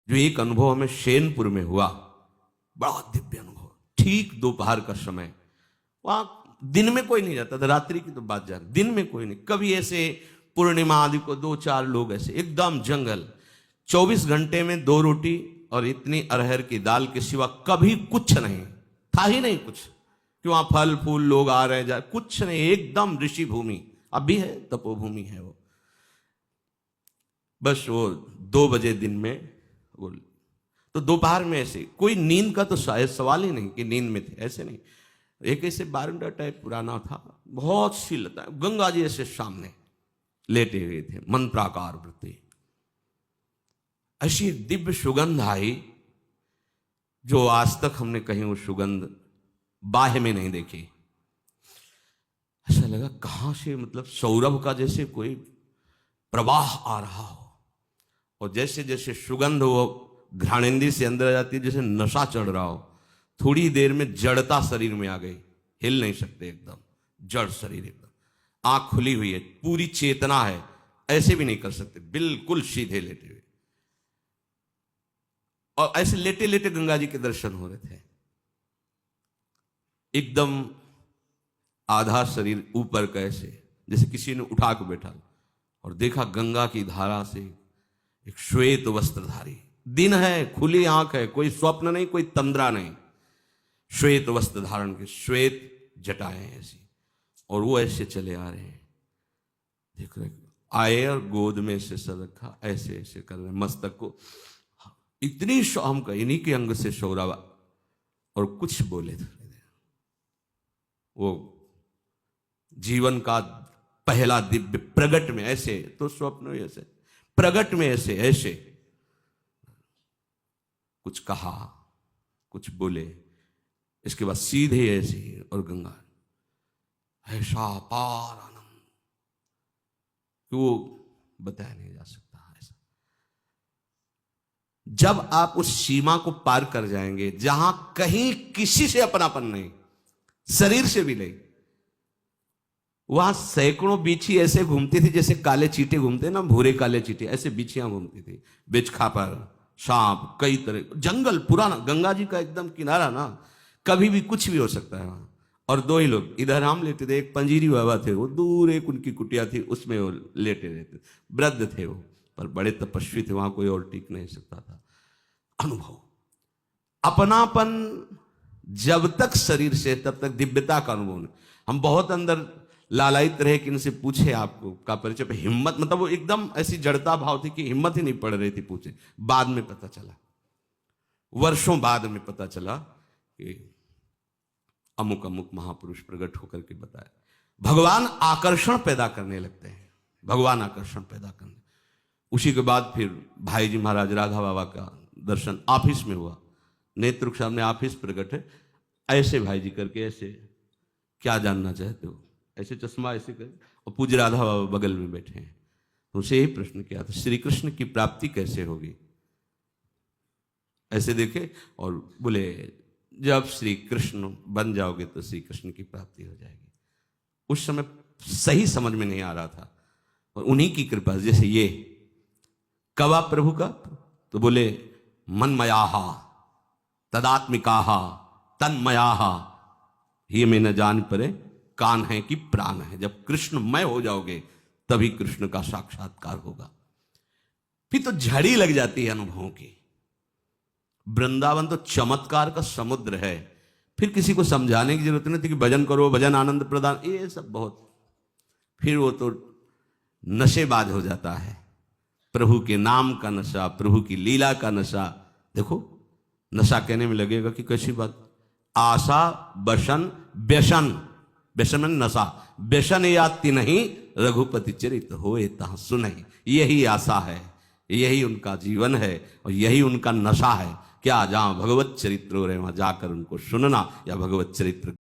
जो एक अनुभव हमें शैनपुर में हुआ, बड़ा दिव्य अनुभव। ठीक दोपहर का समय, वहां दिन में कोई नहीं जाता था, रात्रि की तो बात जान, दिन में कोई नहीं। कभी ऐसे पूर्णिमा आदि को 2-4 लोग, ऐसे एकदम जंगल। 24 घंटे में 2 रोटी और इतनी अरहर की दाल के सिवा कभी कुछ नहीं था, ही नहीं कुछ। कि वहां फल फूल लोग आ रहे जा, कुछ नहीं, एकदम ऋषि भूमि। अभी है, तपोभूमि है वो। बस वो 2 बजे दिन में वो, तो दोपहर में ऐसे कोई नींद का तो शायद सवाल ही नहीं कि नींद में थे, ऐसे नहीं। एक ऐसे बारंडा टाइप पुराना था, बहुत सी लता, गंगा जी ऐसे सामने लेटे हुए थे, मंत्राकार वृत्ति। ऐसी एक दिव्य सुगंध आई जो आज तक हमने कहीं वो सुगंध बाह्य में नहीं देखी। ऐसा लगा कहां से, मतलब सौरभ का जैसे कोई प्रवाह आ रहा हो, और जैसे जैसे सुगंध वो घ्राणेंद्रिय से अंदर आ जाती है, जैसे नशा चढ़ रहा हो। थोड़ी देर में जड़ता शरीर में आ गई, हिल नहीं सकते, एकदम जड़ शरीर, एकदम आंख खुली हुई है, पूरी चेतना है, ऐसे भी नहीं कर सकते, बिल्कुल सीधे लेटे हुए। और ऐसे लेटे लेटे गंगा जी के दर्शन हो रहे थे। एकदम आधा शरीर ऊपर कैसे, जैसे किसी ने उठा के बैठा, और देखा गंगा की धारा से एक श्वेत वस्त्रधारी, दिन है, खुली आंख है, कोई स्वप्न नहीं, कोई तंद्रा नहीं, श्वेत वस्त्र धारण के, श्वेत जटाएं ऐसी, और वो ऐसे चले आ रहे हैं। देख रहे आए और गोद में से सर रखा, ऐसे ऐसे कर रहे, मस्तक को इतनी शाम का इन्हीं के अंग से शौरावा, और कुछ बोले थे। वो जीवन का पहला दिव्य प्रगट में ऐसे, तो स्वप्न में ऐसे, प्रगट में ऐसे ऐसे कुछ कहा, कुछ बोले, इसके बाद सीधे ऐसे, और गंगा ऐसा पार आनंद कि वो बताया नहीं जा सकता। ऐसा जब आप उस सीमा को पार कर जाएंगे जहां कहीं किसी से अपनापन नहीं, शरीर से भी नहीं, वहां सैकड़ों बिच्छी ऐसे घूमती थी जैसे काले चींटे घूमते ना, भूरे काले चींटे, ऐसे बिच्छियां घूमती थी, बिच्छखापर, सांप, कई तरह, जंगल पुराना, गंगा जी का एकदम किनारा ना, कभी भी कुछ भी हो सकता है वहां। और 2 ही लोग इधर हम लेटे थे, एक पंजीरी बाबा थे, वो दूर एक उनकी कुटिया थी, उसमें वो लेटे रहते, वृद्ध थे वो, पर बड़े तपस्वी थे, वहां कोई और टिक नहीं सकता था। अनुभव, अपनापन जब तक शरीर से, तब तक दिव्यता का अनुभव नहीं। हम बहुत अंदर लालायित रहे कि इनसे पूछे आपको का परिचय, पे हिम्मत, मतलब वो एकदम ऐसी जड़ता भाव थी कि हिम्मत ही नहीं पड़ रही थी पूछे। बाद में पता चला, वर्षों बाद में पता चला कि अमुक अमुक महापुरुष प्रकट होकर के बताया। भगवान आकर्षण पैदा करने लगते हैं, भगवान आकर्षण पैदा करने। उसी के बाद फिर भाई जी महाराज राधा बाबा का दर्शन ऑफिस में हुआ, नेत्र के सामने ऑफिस प्रकट है, ऐसे भाई जी करके, ऐसे क्या जानना चाहते हो, ऐसे चश्मा ऐसे कर, और पूज्य राधा बाबा बगल में बैठे हैं। उनसे यही प्रश्न किया था, श्री कृष्ण की प्राप्ति कैसे होगी? ऐसे देखे और बोले, जब श्री कृष्ण बन जाओगे तो श्री कृष्ण की प्राप्ति हो जाएगी। उस समय सही समझ में नहीं आ रहा था, और उन्हीं की कृपा, जैसे ये कवा प्रभु का, तो बोले मनमयाहा तदात्मिकाहा तन्मयाहा, ये में न जान परे कान है कि प्राण है। जब कृष्णमय हो जाओगे तभी कृष्ण का साक्षात्कार होगा। फिर तो झड़ी लग जाती है अनुभवों की। वृंदावन तो चमत्कार का समुद्र है, फिर किसी को समझाने की जरूरत नहीं थी कि भजन करो, भजन आनंद प्रदान, ये सब बहुत, फिर वो तो नशेबाज हो जाता है। प्रभु के नाम का नशा, प्रभु की लीला का नशा। देखो नशा कहने में लगेगा कि कैसी बात, आशा बसन व्यसन, व्यसन में नशा, व्यसन याति नहीं रघुपति चरित होए तहाँ सुनहि। यही आशा है, यही उनका जीवन है, और यही उनका नशा है। क्या जहां भगवत चरित्र हो रहे वहां जाकर उनको सुनना, या भगवत चरित्र